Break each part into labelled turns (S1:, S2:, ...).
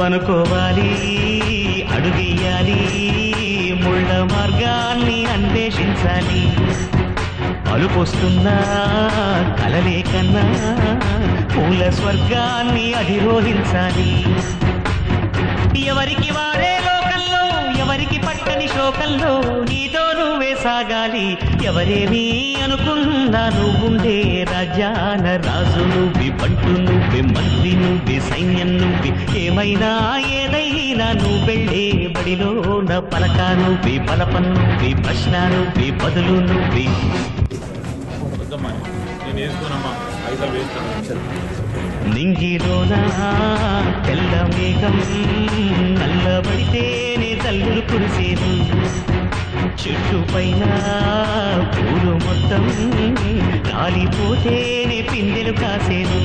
S1: అనుకోవాలి, అడుగెయ్యాలి, ముళ్ళ మార్గాన్ని అన్వేషించాలి. అలుపొస్తున్నా కలలే కన్నా పూల స్వర్గాన్ని అధిరోహించాలి. ఎవరికి వారే లోకంలో, ఎవరికి పట్టని శోకంలో నీతో నువ్వే సాగాలి. ఎవరేమీ అనుకున్నా నువ్వుండే రాజ్యాన రాజు నువ్వి, బంటు నువ్వే, మంత్రి నువ్వే, సైన్యం నువ్వే. ఏమైనా ఏదైనా నువ్వు వెళ్ళే బడిలో నా పలక నువ్వే, బలపం నువ్వే, ప్రశ్న నువ్వే, బదులు నువ్వే. నింగిలోన తెల్ల మేఘం నల్లబడితేనే తల్లులు కురిసేను. చెట్టు పైన పూలు మొత్తం కాలిపోతేనే పిందెలు కాసేను.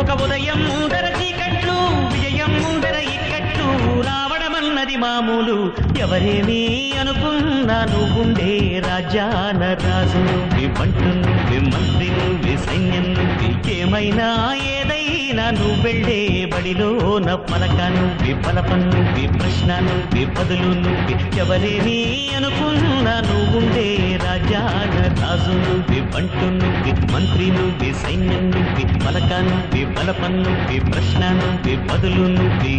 S1: ఒక ఉదయం ముందర చీకట్లు, విజయం ముందర ఇక్కట్లు, రావడమన్నది మామూలు. ఎవరేమీ అనుకున్నా నువ్వుండే రాజ్యాన రాజు నువ్వే, బంటు నువ్వే, మంత్రి నువ్వే, సైన్యం నువ్వే. ఏమైనా ఏదైనా నువ్వు వెళ్ళే బడిలో నా పలక నువ్వే, బలపం నువ్వే, ప్రశ్న నువ్వే, బదులు నువ్వే. ఎవరేమీ అనుకున్నా నువ్వుండే రాజ్యాన రాజు నువ్వే, బంటు నువ్వే, మంత్రి నువ్వే, సైన్యం నువ్వే, పలక నువ్వే, బలపం నువ్వే, ప్రశ్న నువ్వే, బదులు నువ్వే.